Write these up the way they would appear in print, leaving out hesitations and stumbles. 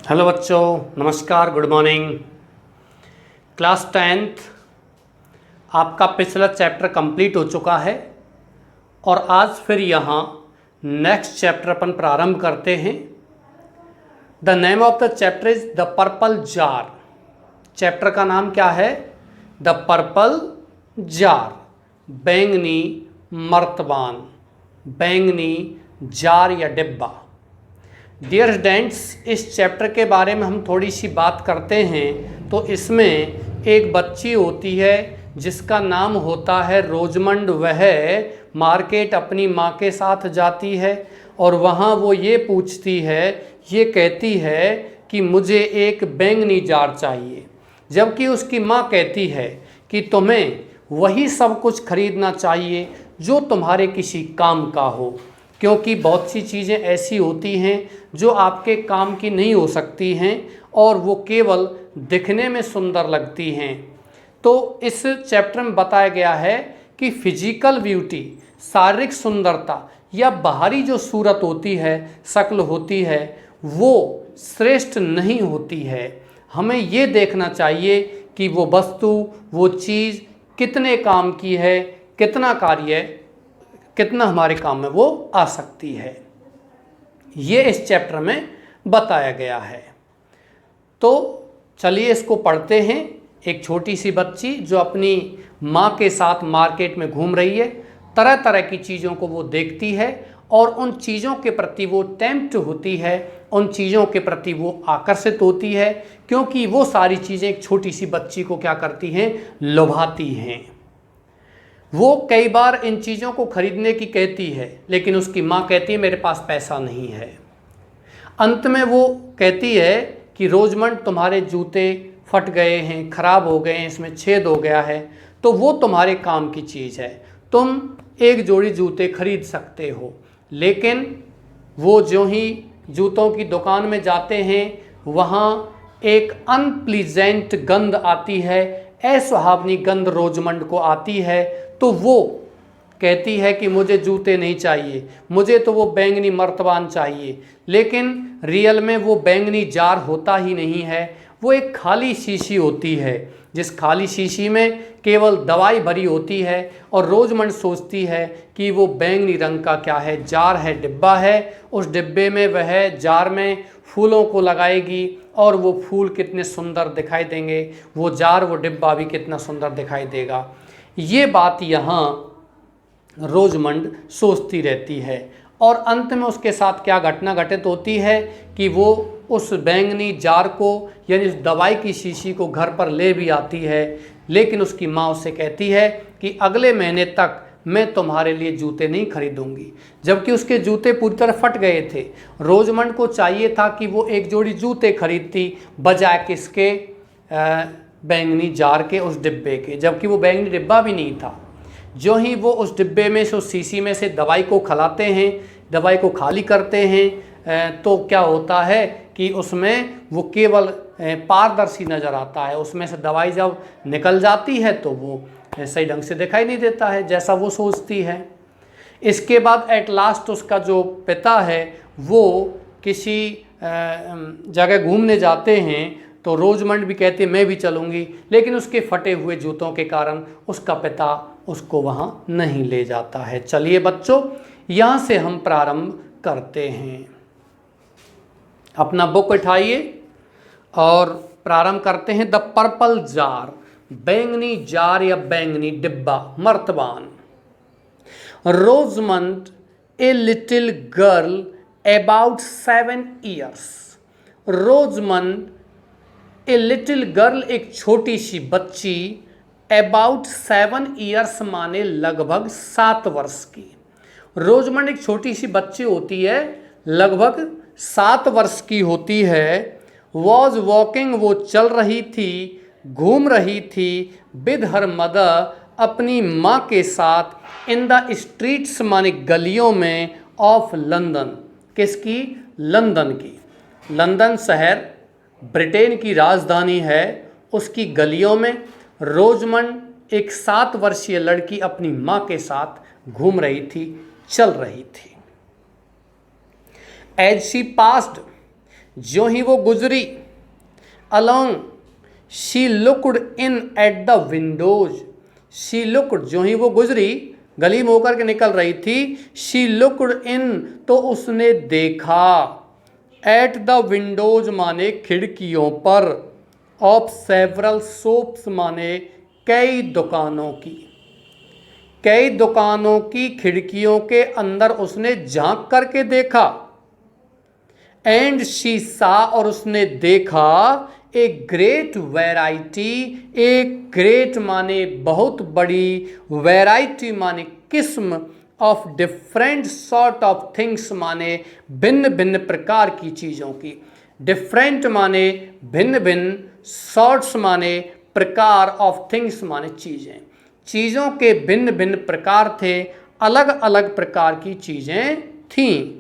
Hello बच्चों, नमस्कार, good morning. Class 10th आपका पिछला चैप्टर कंप्लीट हो चुका है और आज फिर यहाँ नेक्स्ट चैप्टर अपन प्रारंभ करते हैं। The name of the chapter is the purple jar. Chapter का नाम क्या है? द पर्पल जार, बैंगनी मर्तबान, बैंगनी जार या डिब्बा। डियर स्टूडेंट्स, इस चैप्टर के बारे में हम थोड़ी सी बात करते हैं तो इसमें एक बच्ची होती है जिसका नाम होता है रोजमंड। वह मार्केट अपनी माँ के साथ जाती है और वहाँ वो ये पूछती है, ये कहती है कि मुझे एक बैंगनी जार चाहिए, जबकि उसकी माँ कहती है कि तुम्हें वही सब कुछ खरीदना चाहिए जो तुम्हारे किसी काम का हो, क्योंकि बहुत सी चीज़ें ऐसी होती हैं जो आपके काम की नहीं हो सकती हैं और वो केवल दिखने में सुंदर लगती हैं। तो इस चैप्टर में बताया गया है कि फिजिकल ब्यूटी, शारीरिक सुंदरता या बाहरी जो सूरत होती है, शक्ल होती है, वो श्रेष्ठ नहीं होती है। हमें ये देखना चाहिए कि वो वस्तु, वो चीज़ कितने काम की है, कितना कार्य, कितना हमारे काम में वो आ सकती है, ये इस चैप्टर में बताया गया है। तो चलिए इसको पढ़ते हैं। एक छोटी सी बच्ची जो अपनी माँ के साथ मार्केट में घूम रही है, तरह तरह की चीज़ों को वो देखती है और उन चीज़ों के प्रति वो टेम्प्ट होती है, उन चीज़ों के प्रति वो आकर्षित होती है, क्योंकि वो सारी चीज़ें एक छोटी सी बच्ची को क्या करती हैं? लुभाती हैं। वो कई बार इन चीज़ों को खरीदने की कहती है, लेकिन उसकी माँ कहती है मेरे पास पैसा नहीं है। अंत में वो कहती है कि रोजमंड तुम्हारे जूते फट गए हैं, ख़राब हो गए हैं, इसमें छेद हो गया है, तो वो तुम्हारे काम की चीज़ है, तुम एक जोड़ी जूते खरीद सकते हो। लेकिन वो जो ही जूतों की दुकान में जाते हैं, वहाँ एक अनप्लीजेंट गंध आती है, असुहावनी गंध रोजमंड को आती है। तो वो कहती है कि मुझे जूते नहीं चाहिए, मुझे तो वो बैंगनी मर्तबान चाहिए। लेकिन रियल में वो बैंगनी जार होता ही नहीं है, वो एक खाली शीशी होती है, जिस खाली शीशी में केवल दवाई भरी होती है। और रोजमंड सोचती है कि वो बैंगनी रंग का क्या है? जार है, डिब्बा है। उस डिब्बे में वह जार में फूलों को लगाएगी और वो फूल कितने सुंदर दिखाई देंगे, वो जार, वो डिब्बा भी कितना सुंदर दिखाई देगा। ये बात यहाँ रोजमंड सोचती रहती है और अंत में उसके साथ क्या घटना घटित होती है कि वो उस बैंगनी जार को, यानी उस दवाई की शीशी को घर पर ले भी आती है। लेकिन उसकी माँ उससे कहती है कि अगले महीने तक मैं तुम्हारे लिए जूते नहीं खरीदूंगी, जबकि उसके जूते पूरी तरह फट गए थे। रोजमंड को चाहिए था कि वो एक जोड़ी जूते खरीदती, बजाय किसके? बैंगनी जार के, उस डिब्बे के, जबकि वो बैंगनी डिब्बा भी नहीं था। जो ही वो उस डिब्बे में से, उस शीशी में से दवाई को खिलाते हैं, दवाई को खाली करते हैं, तो क्या होता है कि उसमें वो केवल पारदर्शी नज़र आता है। उसमें से दवाई जब निकल जाती है तो वो सही ढंग से दिखाई नहीं देता है जैसा वो सोचती है। इसके बाद एट लास्ट उसका जो पिता है वो किसी जगह घूमने जाते हैं, तो रोजमंड भी कहती है मैं भी चलूँगी, लेकिन उसके फटे हुए जूतों के कारण उसका पिता उसको वहाँ नहीं ले जाता है। चलिए बच्चों, यहाँ से हम प्रारंभ करते हैं। अपना बुक उठाइए और प्रारंभ करते हैं। द पर्पल जार, बैंगनी जार या बैंगनी डिब्बा, मर्तबान। Rosamond, a little girl about 7 years। Rosamond, a little girl, एक छोटी सी बच्ची, अबाउट 7 years माने लगभग 7 वर्ष की। रोजमंड एक छोटी सी बच्ची होती है, लगभग 7 वर्ष की होती है। वॉज वॉकिंग, वो चल रही थी, घूम रही थी, विद हर मदर, अपनी माँ के साथ, इन द स्ट्रीट्स माने गलियों में, ऑफ लंदन, किसकी? लंदन की। लंदन शहर ब्रिटेन की राजधानी है, उसकी गलियों में रोजमंड एक 7 वर्षीय लड़की अपनी माँ के साथ घूम रही थी, चल रही थी। एज शी पास्ड, ज्यों ही वो गुजरी, along she looked in at the Windows, she looked ज्यों ही वो गुजरी, गली में होकर के निकल रही थी, शी लुकड इन तो उसने देखा, एट द विंडोज माने खिड़कियों पर, ऑफ सेवरल शॉप्स माने कई दुकानों की, कई दुकानों की खिड़कियों के अंदर उसने झांक करके देखा, एंड शी सा और उसने देखा, ए ग्रेट वैरायटी, एक ग्रेट माने बहुत बड़ी, वैरायटी माने किस्म, of different sort of things माने भिन्न भिन्न प्रकार की चीज़ों की, डिफरेंट माने भिन्न भिन्न, सॉर्ट्स माने प्रकार, ऑफ थिंग्स माने चीज़ें, चीज़ों के भिन्न भिन्न प्रकार थे, अलग अलग प्रकार की चीज़ें थीं,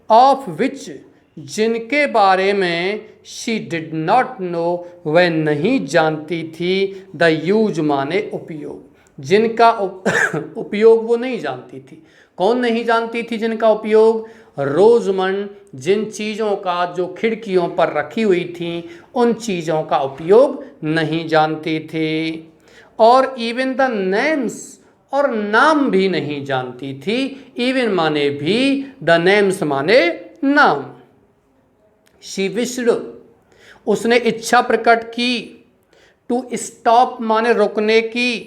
ऑफ विच जिनके बारे में शी डिड नॉट नो वह नहीं जानती थी, द यूज माने उपयोग, जिनका उपयोग वो नहीं जानती थी। कौन नहीं जानती थी जिनका उपयोग? रोजमन, जिन चीज़ों का जो खिड़कियों पर रखी हुई थी उन चीज़ों का उपयोग नहीं जानती थी। और इवन द नेम्स, और नाम भी नहीं जानती थी, इवन माने भी, द नेम्स माने नाम। शी विश्ड, उसने इच्छा प्रकट की, टू स्टॉप माने रुकने की,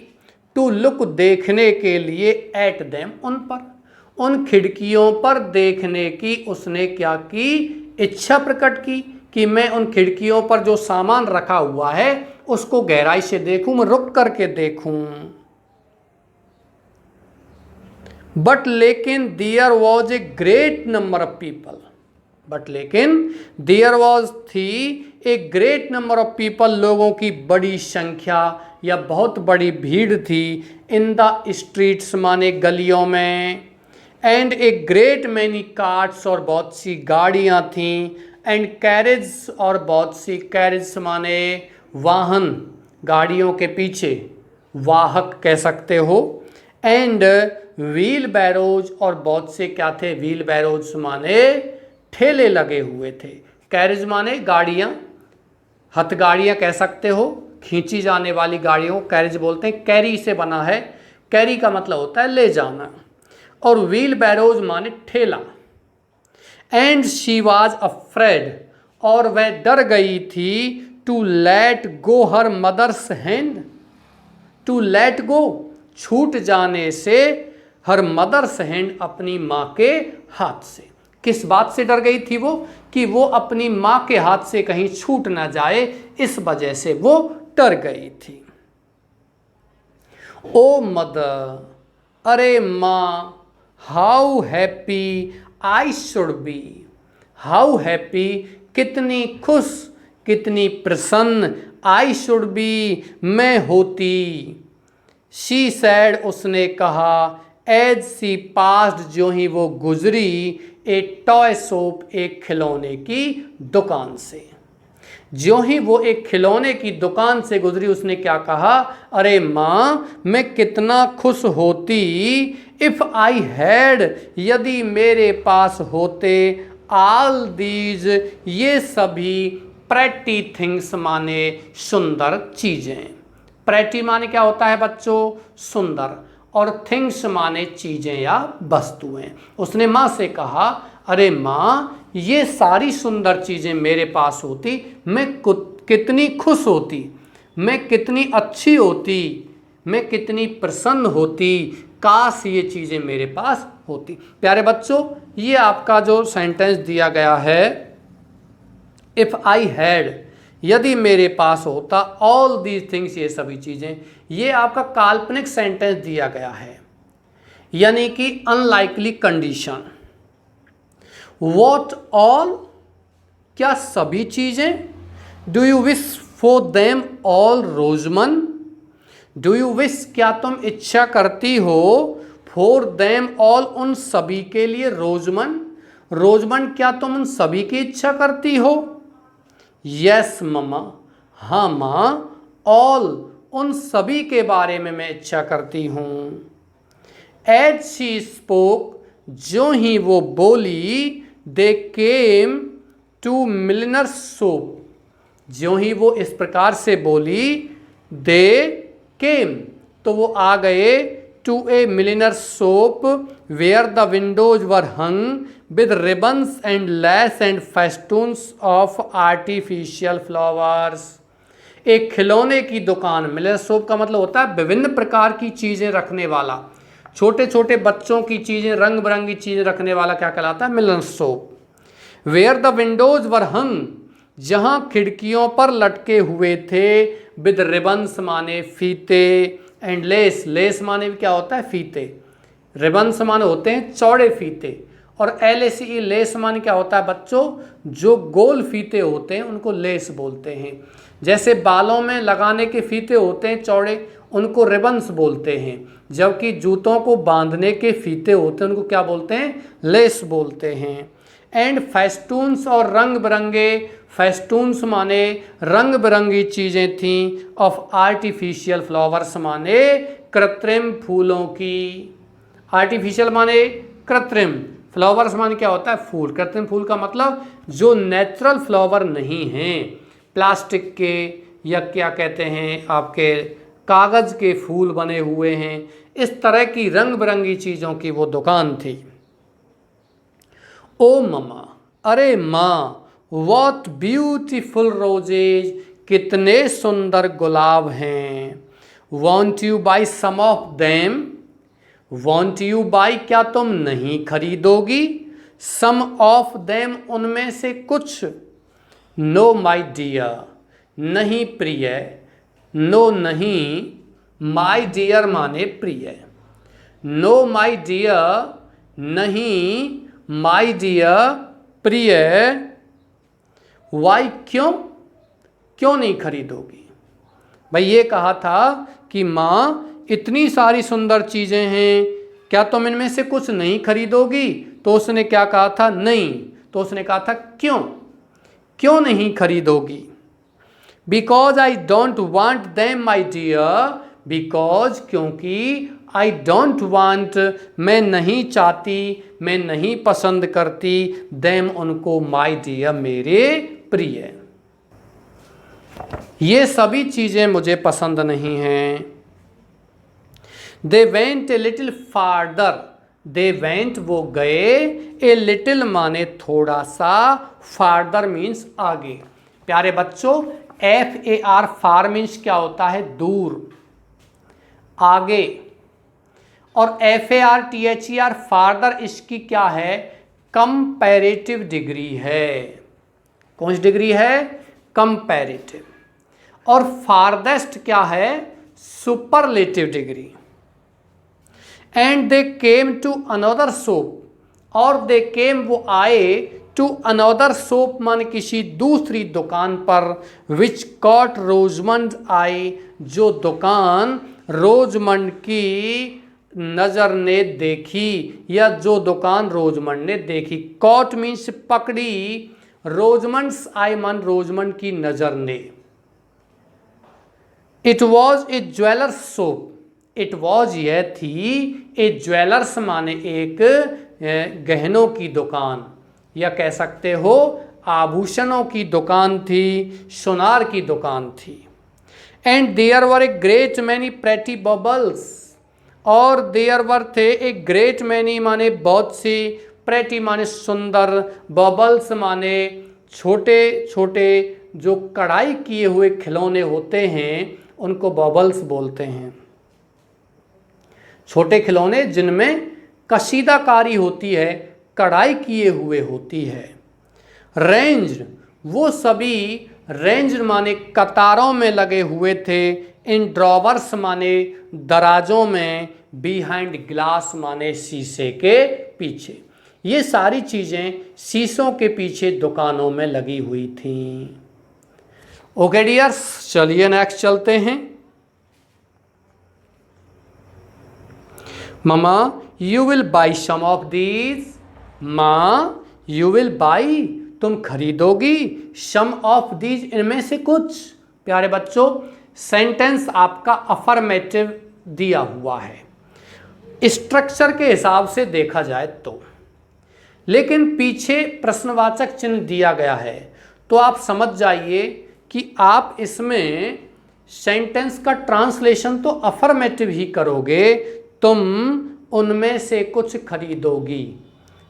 टू लुक देखने के लिए, एट देम उन पर, उन खिड़कियों पर देखने की उसने क्या की? इच्छा प्रकट की कि मैं उन खिड़कियों पर जो सामान रखा हुआ है उसको गहराई से देखूं, मैं रुक करके देखूं। बट लेकिन there was a great number of people, but लेकिन देयर वॉज थी a great number of people, लोगों की बड़ी संख्या या बहुत बड़ी भीड़ थी, इन द स्ट्रीट्स माने गलियों में, and A great many carts और बहुत सी गाड़ियाँ थीं, एंड कैरेज और बहुत सी कैरेज माने वाहन, गाड़ियों के पीछे वाहक कह सकते हो, एंड व्हील बैरोज और बहुत से क्या थे? व्हील बैरोज माने ठेले लगे हुए थे, कैरेज माने गाड़ियाँ, हथगाड़ियाँ कह सकते हो, खींची जाने वाली गाड़ियों को कैरेज बोलते हैं, कैरी से बना है, कैरी का मतलब होता है ले जाना, और व्हील बैरोज माने ठेला। एंड शी वाज अफ्रेड, और वह डर गई थी, to let go her mother's hand, to let go छूट जाने से, हर मदर्स हैंड अपनी माँ के हाथ से। किस बात से डर गई थी वो? कि वो अपनी माँ के हाथ से कहीं छूट ना जाए, इस वजह से वो डर गई थी। ओ मदर, अरे माँ, how happy I should be, how happy कितनी खुश, कितनी प्रसन्न, आई शुड बी मैं होती, शी सैड उसने कहा, एज सी पास्ड जो ही वो गुजरी, ए टॉय शॉप एक खिलौने की दुकान से, ज्यों ही वो एक खिलौने की दुकान से गुजरी उसने क्या कहा? अरे माँ, मैं कितना खुश होती, इफ़ आई हैड यदि मेरे पास होते, ऑल दीज ये सभी, प्रेटी थिंग्स माने सुंदर चीज़ें, प्रेटी माने क्या होता है बच्चों? सुंदर, और थिंग्स माने चीज़ें या वस्तुएं। उसने माँ से कहा, अरे माँ, ये सारी सुंदर चीज़ें मेरे पास होती, मैं कितनी खुश होती, मैं कितनी अच्छी होती, मैं कितनी प्रसन्न होती, काश ये चीज़ें मेरे पास होती। प्यारे बच्चों, ये आपका जो सेंटेंस दिया गया है, इफ़ आई हैड यदि मेरे पास होता, ऑल दीज थिंग्स ये सभी चीज़ें, ये आपका काल्पनिक सेंटेंस दिया गया है, यानी कि अनलाइकली कंडीशन। वॉट ऑल क्या सभी चीज़ें? Do you wish for them all Rosamond, do you wish क्या तुम इच्छा करती हो, फॉर देम ऑल उन सभी के लिए, रोजमन, रोजमन क्या तुम उन सभी की इच्छा करती हो? यस मम्मा, हाँ माँ, ऑल उन सभी के बारे में मैं इच्छा करती हूँ। एज शी स्पोक जो ही वो बोली, दे केम टू मिलिनर्स सोप। ज्यों ही वो इस प्रकार से बोली, दे केम, तो वो आ गए to a milliners shop where the windows were hung with ribbons and lace and festoons of artificial flowers. एक खिलौने की दुकान, मिलिनर सोप का मतलब होता है विभिन्न प्रकार की चीज़ें रखने वाला, छोटे छोटे बच्चों की चीज़ें, रंग बिरंगी चीज़ें रखने वाला क्या कहलाता है? Milliner soap. Where the windows were हंग, जहाँ खिड़कियों पर लटके हुए थे, विद रिबन्स माने फीते, एंड लेस, लेस माने भी क्या होता है? फीते। रिबन्स माने होते हैं चौड़े फीते, और LACE लेस माने क्या होता है बच्चों? जो गोल फीते होते हैं उनको लेस बोलते हैं। जैसे बालों में लगाने के फीते होते हैं चौड़े, उनको रिबन्स बोलते हैं, जबकि जूतों को बांधने के फीते होते हैं उनको क्या बोलते हैं? लेस बोलते हैं। एंड फेस्टून्स, और रंग बिरंगे, फेस्टून्स माने रंग बिरंगी चीज़ें थीं, ऑफ आर्टिफिशियल फ्लावर्स माने कृत्रिम फूलों की। आर्टिफिशियल माने कृत्रिम, फ्लावर्स माने क्या होता है? फूल। कृत्रिम फूल का मतलब जो नेचुरल फ्लावर नहीं हैं, प्लास्टिक के या क्या कहते हैं आपके कागज़ के फूल बने हुए हैं, इस तरह की रंग बिरंगी चीज़ों की वो दुकान थी। ओ ममा, अरे माँ, व्हाट ब्यूटीफुल रोजेज, कितने सुंदर गुलाब हैं। Won't you buy some of them, won't you buy, क्या तुम नहीं खरीदोगी? सम ऑफ देम, उनमें से कुछ। नो माई डियर, नहीं प्रिय, नो नहीं, माई डियर माने प्रिय। नो माई डियर, नहीं माई डियर, प्रिय। वाई, क्यों? क्यों नहीं खरीदोगी? भाई ये कहा था कि माँ इतनी सारी सुंदर चीज़ें हैं, क्या तुम इनमें से कुछ नहीं खरीदोगी? तो उसने क्या कहा था? नहीं। तो उसने कहा था क्यों? क्यों नहीं खरीदोगी? Because I don't want them my dear, because, क्योंकि, आई डोंट वांट, मैं नहीं चाहती, मैं नहीं पसंद करती, देम, उनको, माई डियर, मेरे प्रिय। ये सभी चीज़ें मुझे पसंद नहीं हैं। They went a little farther, they went, वो गए, ए लिटिल माने थोड़ा सा, फार्दर मीन्स आगे। प्यारे बच्चों, FAR फार मीन्स क्या होता है? दूर, आगे, और FARTHER फार्दर, इसकी क्या है? कंपैरेटिव डिग्री है। कौन सी डिग्री है? कंपैरेटिव। और फारदेस्ट क्या है? Superlative degree. And they came to another shop, और दे केम, वो आए, टू अनदर सोप मान किसी दूसरी दुकान पर, विच कॉट रोजमंड आई, जो दुकान रोजमंड की नज़र ने देखी, या जो दुकान रोजमंड ने देखी। कॉट मीन्स पकड़ी, रोजमंड्स आई मन रोजमंड की नज़र ने। It was a jewellers soap, it was, यह थी, ए ज्वेलर्स माने एक गहनों की दुकान, या कह सकते हो आभूषणों की दुकान थी, सोनार की दुकान थी। And there were a great many pretty bubbles, और देयर वर थे ए ग्रेट मैनी माने बहुत सी, प्रेटी माने सुंदर, बबल्स माने छोटे छोटे जो कढ़ाई किए हुए खिलौने होते हैं उनको बबल्स बोलते हैं। छोटे खिलौने जिनमें कशीदाकारी होती है, कढ़ाई किए हुए होती है। रेंज, वो सभी, रेंज माने कतारों में लगे हुए थे, इन ड्रॉवर्स माने दराजों में, बिहाइंड ग्लास माने शीशे के पीछे। ये सारी चीज़ें शीशों के पीछे दुकानों में लगी हुई थीं। ओके डियर्स, चलिए नेक्स्ट चलते हैं। Mama, you will buy some of these, माँ यू विल बाई, तुम खरीदोगी, सम ऑफ दीज, इनमें से कुछ। प्यारे बच्चों, सेंटेंस आपका अफर्मेटिव दिया हुआ है। स्ट्रक्चर के हिसाब से देखा जाए तो लेकिन पीछे प्रश्नवाचक चिन्ह दिया गया है, तो आप समझ जाइए कि आप इसमें सेंटेंस का ट्रांसलेशन तो अफर्मेटिव ही करोगे, तुम उनमें से कुछ खरीदोगी।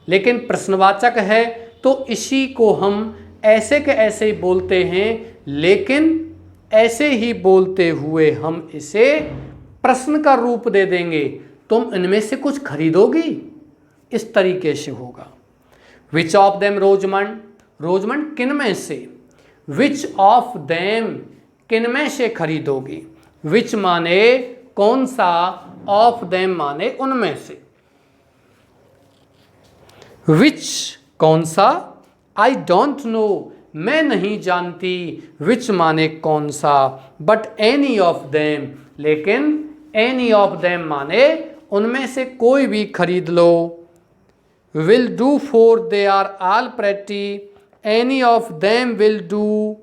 लेकिन प्रश्नवाचक है तो इसी को हम ऐसे के ऐसे ही बोलते हैं, लेकिन ऐसे ही बोलते हुए हम इसे प्रश्न का रूप दे देंगे, तुम इनमें से कुछ खरीदोगी, इस तरीके से होगा। विच ऑफ देम रोजमंड, रोजमंड किन में से, विच ऑफ देम किन में से खरीदोगी, विच माने कौन सा, ऑफ देम माने उनमें से, विच कौन सा, आई डोंट नो मैं नहीं जानती, विच माने कौन सा, बट एनी ऑफ देम लेकिन एनी ऑफ देम माने उनमें से कोई भी खरीद लो, will do for they are all pretty, any of them will do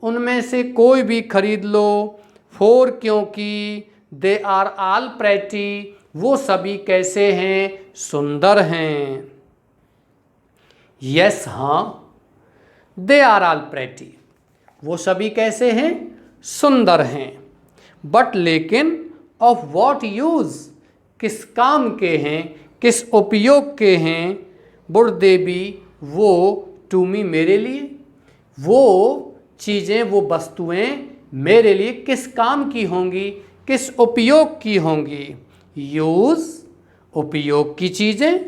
उनमें से कोई भी खरीद लो, फॉर क्योंकि, दे आर ऑल प्रेटी वो सभी कैसे हैं, सुंदर हैं। यस हाँ, दे आर ऑल प्रेटी वो सभी कैसे हैं, सुंदर हैं। बट लेकिन ऑफ वॉट यूज किस काम के हैं, किस उपयोग के हैं, वुड दे बी वो टू मी मेरे लिए, वो चीज़ें वो वस्तुएं मेरे लिए किस काम की होंगी, किस उपयोग की होंगी। यूज उपयोग की चीज़ें,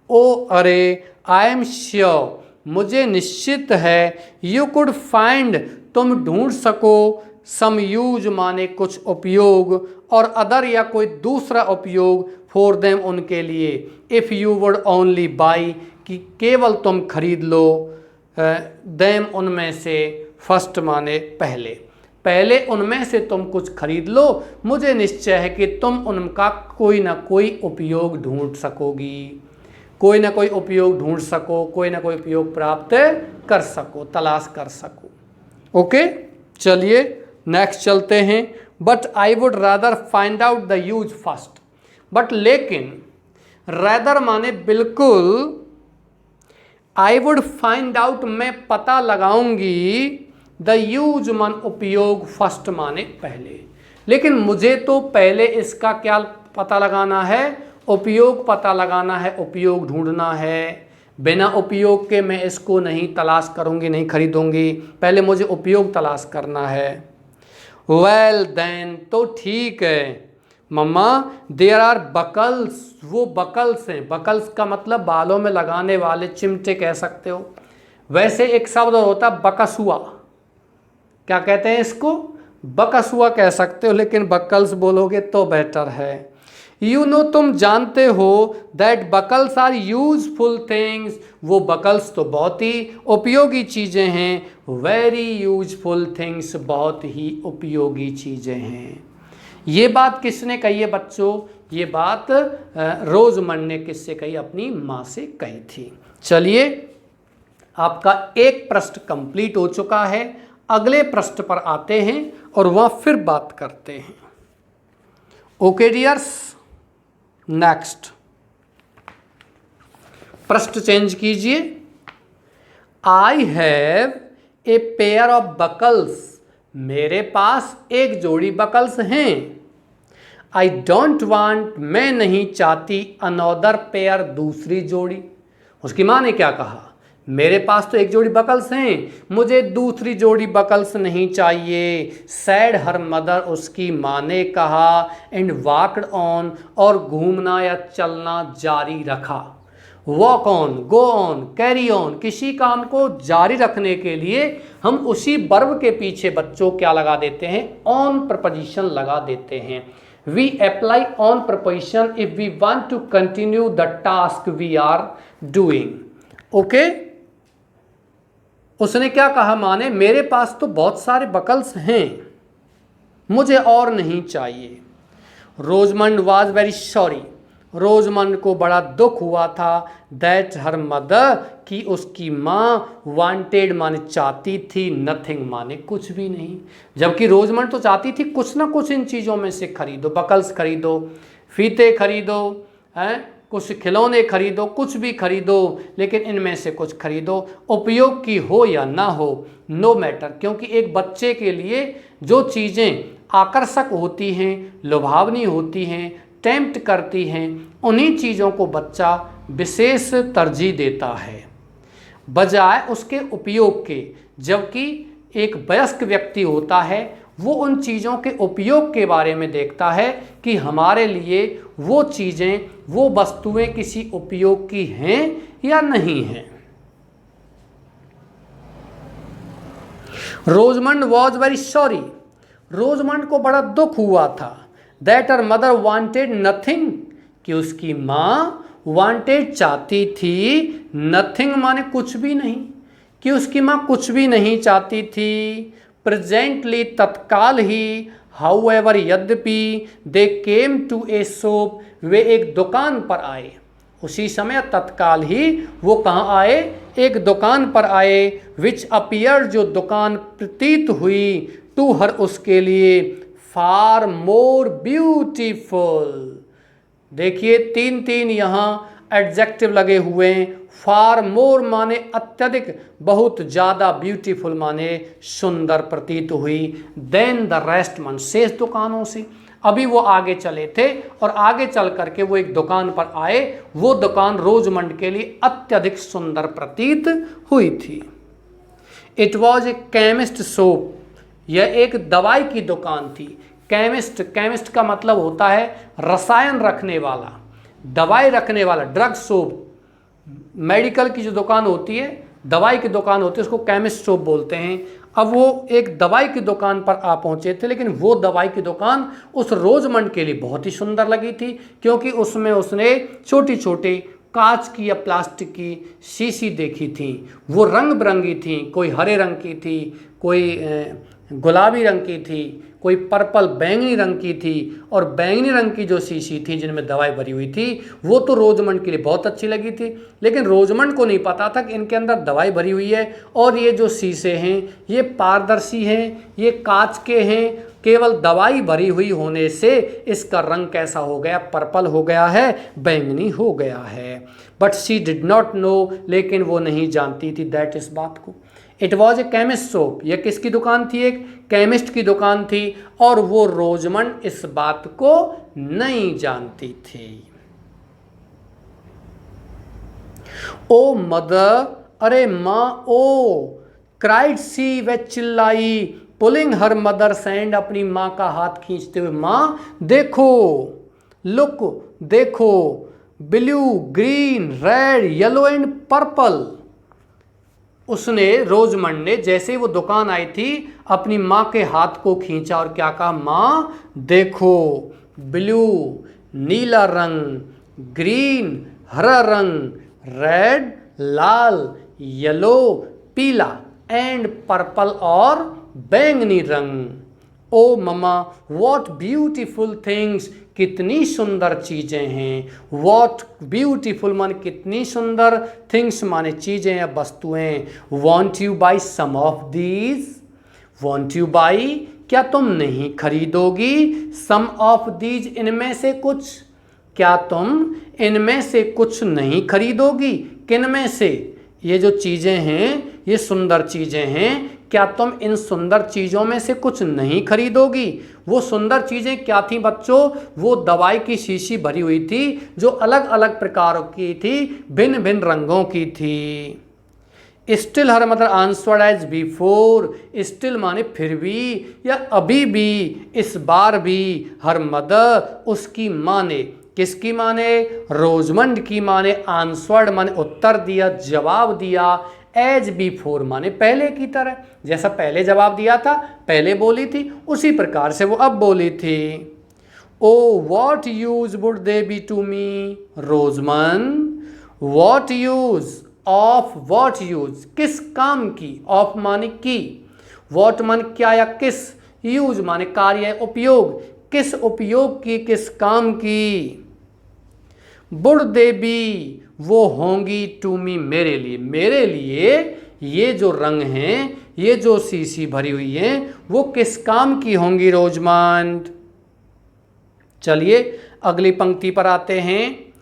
ओ अरे आई एम श्योर मुझे निश्चित है, यू कुड फाइंड तुम ढूंढ सको, सम यूज माने कुछ उपयोग, और अदर या कोई दूसरा उपयोग, फॉर देम उनके लिए, if you would only by कि केवल तुम खरीद लो, देम उनमें से, फर्स्ट माने पहले, पहले उनमें से तुम कुछ खरीद लो, मुझे निश्चय है कि तुम उनका कोई ना कोई उपयोग ढूंढ सकोगी, कोई ना कोई उपयोग ढूंढ सको, कोई ना कोई उपयोग प्राप्त कर सको, तलाश कर सको। ओके चलिए नेक्स्ट चलते हैं। But I would rather find out the use first, but लेकिन रादर माने बिल्कुल, आई वुड फाइंड आउट मैं पता लगाऊंगी, द यूज मन उपयोग, फर्स्ट माने पहले, लेकिन मुझे तो पहले इसका क्या पता लगाना है, उपयोग पता लगाना है, उपयोग ढूंढना है। बिना उपयोग के मैं इसको नहीं तलाश करूंगी, नहीं खरीदूंगी, पहले मुझे उपयोग तलाश करना है। वेल देन तो ठीक है मम्मा, देयर आर बकल्स वो बकल्स हैं, बकल्स का मतलब बालों में लगाने वाले चिमटे कह सकते हो। वैसे एक शब्द होता है बकसुआ, क्या कहते हैं इसको, बकसुआ कह सकते हो, लेकिन बकल्स बोलोगे तो बेटर है। यू नो तुम जानते हो, that buckles are useful things वो बकल्स तो बहुत ही उपयोगी चीज़ें हैं, वेरी यूजफुल थिंग्स बहुत ही उपयोगी चीज़ें हैं। ये बात किसने कही है बच्चों, ये बात रोजमंड ने किससे कही, अपनी माँ से कही थी। चलिए आपका एक प्रश्न कंप्लीट हो चुका है, अगले प्रश्न पर आते हैं और वहाँ फिर बात करते हैं। ओके डियर्स, नेक्स्ट प्रश्न चेंज कीजिए। I have a pair of buckles मेरे पास एक जोड़ी बकल्स हैं। आई डोंट वांट मैं नहीं चाहती, अनदर पेयर दूसरी जोड़ी। उसकी माँ ने क्या कहा, मेरे पास तो एक जोड़ी बकल्स हैं, मुझे दूसरी जोड़ी बकल्स नहीं चाहिए। सैड हर मदर उसकी माँ ने कहा, एंड वॉकड ऑन और घूमना या चलना जारी रखा। Walk on, go on, carry on, किसी काम को जारी रखने के लिए हम उसी वर्ब के पीछे बच्चों क्या लगा देते हैं, ऑन प्रपोजिशन लगा देते हैं। We apply on preposition if we want to continue the task we are doing. Okay, उसने क्या कहा माने, मेरे पास तो बहुत सारे बकल्स हैं, मुझे और नहीं चाहिए। रोजमंड वाज वेरी सॉरी, रोजमंड को बड़ा दुख हुआ था, दैट हर मदर कि उसकी माँ, वांटेड माने चाहती थी, नथिंग माने कुछ भी नहीं। जबकि रोजमंड तो चाहती थी कुछ ना कुछ इन चीज़ों में से खरीदो, बकल्स खरीदो, फीते खरीदो, हैं कुछ खिलौने खरीदो, कुछ भी खरीदो, लेकिन इनमें से कुछ खरीदो, उपयोग की हो या ना हो, नो मैटर। क्योंकि एक बच्चे के लिए जो चीज़ें आकर्षक होती हैं, लुभावनी होती हैं, टेम्प्ट करती हैं, उन्हीं चीज़ों को बच्चा विशेष तरजीह देता है बजाय उसके उपयोग के। जबकि एक वयस्क व्यक्ति होता है, वो उन चीज़ों के उपयोग के बारे में देखता है कि हमारे लिए वो चीज़ें, वो वस्तुएं किसी उपयोग की हैं या नहीं हैं। रोजमंड वॉज वेरी सॉरी, रोजमंड को बड़ा दुख हुआ था, that her mother wanted nothing, कि उसकी माँ वांटेड चाहती थी, नथिंग माने कुछ भी नहीं, कि उसकी माँ कुछ भी नहीं चाहती थी। प्रेजेंटली तत्काल ही, हाउएवर यद्यपि, दे केम टू ए शॉप, वे एक दुकान पर आए। उसी समय तत्काल ही वो कहाँ आए, एक दुकान पर आए। विच अपीयर, जो दुकान प्रतीत हुई, टू हर उसके लिए, फार मोर ब्यूटीफुल। देखिए तीन तीन यहाँ एडजेक्टिव लगे हुए हैं। फार मोर माने अत्यधिक, बहुत ज़्यादा, ब्यूटीफुल माने सुंदर प्रतीत हुई, देन द रेस्ट मन, शेष दुकानों से। अभी वो आगे चले थे और आगे चल करके वो एक दुकान पर आए। वो दुकान रोजमंड के लिए अत्यधिक सुंदर प्रतीत हुई थी। It was a chemist shop, यह एक दवाई की दुकान थी। केमिस्ट, केमिस्ट का मतलब होता है रसायन रखने वाला, दवाई रखने वाला। ड्रग शॉप, मेडिकल की जो दुकान होती है, दवाई की दुकान होती है, उसको केमिस्ट शॉप बोलते हैं। अब वो एक दवाई की दुकान पर आ पहुंचे थे, लेकिन वो दवाई की दुकान उस रोजमंड के लिए बहुत ही सुंदर लगी थी, क्योंकि उसमें उसने छोटी छोटी कांच की या प्लास्टिक की शीशी देखी थी। वो रंग बिरंगी थी, कोई हरे रंग की थी, कोई गुलाबी रंग की थी, कोई पर्पल बैंगनी रंग की थी। और बैंगनी रंग की जो शीशी थी जिनमें दवाई भरी हुई थी, वो तो रोजमंड के लिए बहुत अच्छी लगी थी, लेकिन रोजमंड को नहीं पता था कि इनके अंदर दवाई भरी हुई है। और ये जो शीशे हैं ये पारदर्शी हैं, ये कांच के हैं। केवल दवाई भरी हुई होने से इसका रंग कैसा हो गया, पर्पल हो गया है, बैंगनी हो गया है। But she did not know, लेकिन वो नहीं जानती थी दैट, इस बात को। It was a chemist shop, यह किसकी दुकान थी, एक केमिस्ट की दुकान थी। और वो रोजमंड इस बात को नहीं जानती थी। ओ मदर, अरे माँ, ओ, क्राइड सी, वह चिल्लाई, पुलिंग हर मदर्स हैंड, अपनी माँ का हाथ खींचते हुए, माँ देखो, लुक देखो, blue, green, red, yellow and purple. उसने, रोजमंड ने, जैसे ही वो दुकान आई थी, अपनी माँ के हाथ को खींचा और क्या कहा, माँ देखो, ब्लू नीला रंग, ग्रीन हरा रंग, रेड लाल, येलो पीला, एंड पर्पल और बैंगनी रंग। ओ ममा, व्हाट ब्यूटीफुल थिंग्स, कितनी सुंदर चीज़ें हैं। व्हाट ब्यूटीफुल मान कितनी सुंदर, थिंग्स माने चीज़ें या वस्तुएं। Won't you buy some of these, won't you buy, क्या तुम नहीं खरीदोगी, सम ऑफ दीज, इनमें से कुछ, क्या तुम इनमें से कुछ नहीं खरीदोगी। किन में से, ये जो चीज़ें हैं, ये सुंदर चीज़ें हैं, क्या तुम इन सुंदर चीज़ों में से कुछ नहीं खरीदोगी। वो सुंदर चीज़ें क्या थी बच्चों, वो दवाई की शीशी भरी हुई थी, जो अलग अलग प्रकार की थी, भिन्न भिन्न रंगों की थी। Still her mother answered as before, still माने फिर भी या अभी भी, इस बार भी, हर मदर उसकी माँ ने, किसकी माँ ने, रोजमंड की माँ ने, आंसर्ड माने उत्तर दिया, जवाब दिया, एज बिफोर माने पहले की तरह, जैसा पहले जवाब दिया था, पहले बोली थी, उसी प्रकार से वो अब बोली थी। Oh what use would they be to me, Rosamond, what use of, what use किस काम की, ऑफ माने की, व्हाट मान क्या या किस, यूज माने कार्य उपयोग, किस उपयोग की, किस काम की। वुड दे बी, वो होंगी, टू मी मेरे लिए, मेरे लिए ये जो रंग हैं, ये जो शीशी भरी हुई हैं, वो किस काम की होंगी रोजमंड। चलिए अगली पंक्ति पर आते हैं।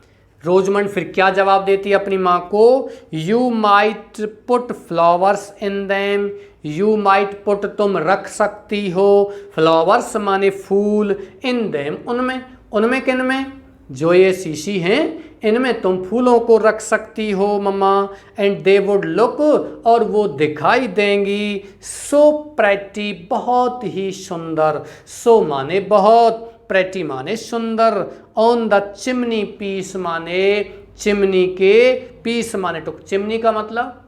रोजमंड फिर क्या जवाब देती है अपनी माँ को, you might put flowers in them, you might put तुम रख सकती हो, फ्लावर्स माने फूल, इन देम उनमें, उनमें किन में, जो ये शीशी हैं इनमें तुम फूलों को रख सकती हो मम्मा, एंड दे वुड लुक और वो दिखाई देंगी, सो प्रेटी बहुत ही सुंदर, सो माने बहुत, प्रेटी माने सुंदर, ऑन द चिमनी पीस माने चिमनी के, पीस माने टुक, चिमनी का मतलब,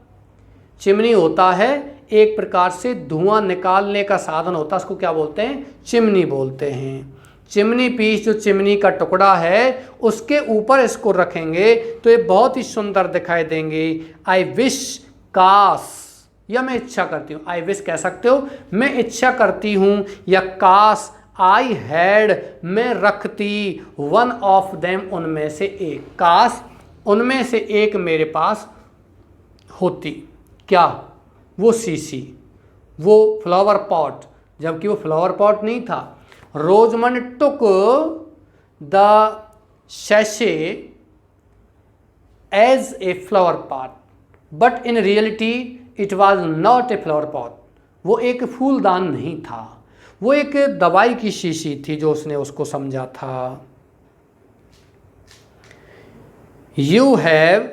चिमनी होता है एक प्रकार से धुआं निकालने का साधन होता है, उसको क्या बोलते हैं, चिमनी बोलते हैं। चिमनी पीस जो चिमनी का टुकड़ा है उसके ऊपर इसको रखेंगे तो ये बहुत ही सुंदर दिखाई देंगे। आई विश काश, या मैं इच्छा करती हूँ, आई विश कह सकते हो, मैं इच्छा करती हूँ, या काश आई हैड मैं रखती, वन ऑफ देम उनमें से एक, काश उनमें से एक मेरे पास होती, क्या, वो शीशी, वो फ्लावर पॉट, जबकि वो फ्लावर पॉट नहीं था। Rosamond took the sachet as a flower pot but in reality it was not a flower pot, वो एक फूलदान नहीं था, वो एक दवाई की शीशी थी जो उसने उसको समझा था। यू हैव,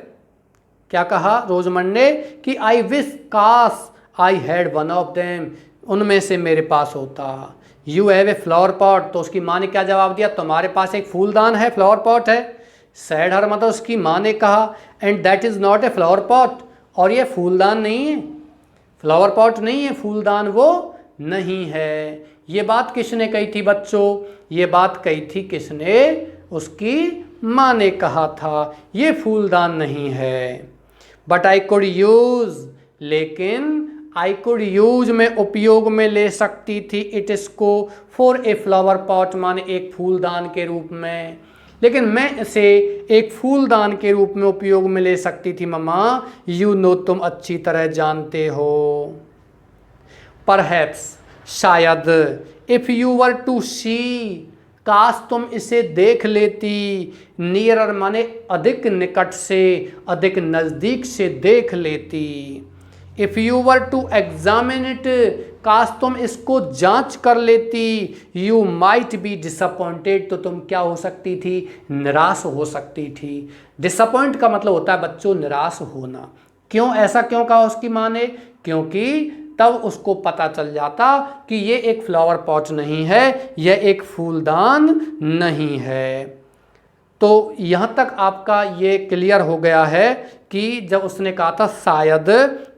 क्या कहा रोजमंड ने कि आई विश काश I had one of them, उनमें से मेरे पास होता। You have a flower pot, तो उसकी माँ ने क्या जवाब दिया, तुम्हारे पास एक फूलदान है, फ्लावर पॉट है। सैड हर मतलब उसकी माँ ने कहा, and that is not a flower pot, और ये फूलदान नहीं है, फ्लावर पॉट नहीं है, फूलदान वो नहीं है। ये बात किसने कही थी बच्चों, ये बात कही थी किसने, उसकी माँ ने कहा था, ये फूलदान नहीं है। बट आई कुड यूज़, लेकिन आई कुड यूज में उपयोग में ले सकती थी, इट इसको फॉर ए फ्लावर पॉट माने एक फूलदान के रूप में, लेकिन मैं इसे एक फूलदान के रूप में उपयोग में ले सकती थी मम्मा, यू नो तुम अच्छी तरह जानते हो। परहैप्स शायद, इफ़ यू वर टू सी, काश तुम इसे देख लेती, नियरर माने अधिक निकट से, अधिक नज़दीक से देख लेती। If you were to examine it, काश तुम इसको जांच कर लेती, यू माइट बी डिसअपॉइंटेड, तो तुम क्या हो सकती थी, निराश हो सकती थी। डिसअपॉइंट का मतलब होता है बच्चों निराश होना। क्यों, ऐसा क्यों कहा उसकी माँ ने, क्योंकि तब उसको पता चल जाता कि ये एक फ्लावर पॉट नहीं है, यह एक फूलदान नहीं है। तो यहाँ तक आपका ये क्लियर हो गया है कि जब उसने कहा था शायद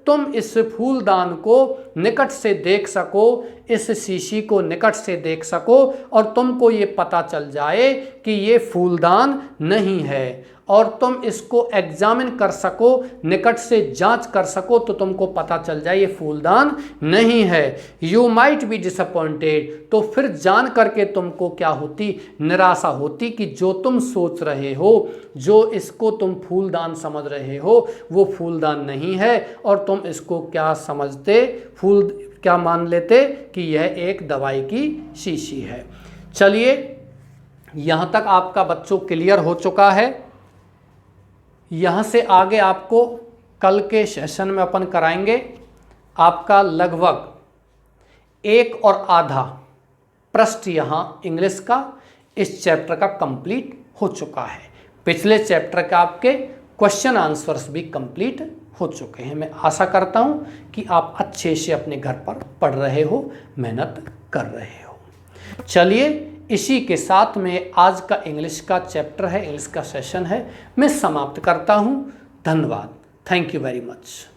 तुम इस फूलदान को निकट से देख सको, इस शीशी को निकट से देख सको और तुमको ये पता चल जाए कि ये फूलदान नहीं है, और तुम इसको एग्जामिन कर सको, निकट से जांच कर सको, तो तुमको पता चल जाए ये फूलदान नहीं है। यू माइट बी डिसअपॉइंटेड, तो फिर जान करके तुमको क्या होती, निराशा होती कि जो तुम सोच रहे हो, जो इसको तुम फूलदान समझ रहे हो वो फूलदान नहीं है, और तुम इसको क्या समझते, फूल क्या मान लेते कि यह एक दवाई की शीशी है। चलिए यहाँ तक आपका बच्चों क्लियर हो चुका है। यहाँ से आगे आपको कल के सेशन में अपन कराएंगे आपका लगभग 1 और आधा पृष्ठ यहाँ इंग्लिश का इस चैप्टर का कंप्लीट हो चुका है। पिछले चैप्टर का आपके क्वेश्चन आंसर्स भी कंप्लीट हो चुके हैं। मैं आशा करता हूँ कि आप अच्छे से अपने घर पर पढ़ रहे हो, मेहनत कर रहे हो। चलिए इसी के साथ में आज का इंग्लिश का चैप्टर है, इंग्लिश का सेशन है, मैं समाप्त करता हूँ। धन्यवाद। Thank you very much.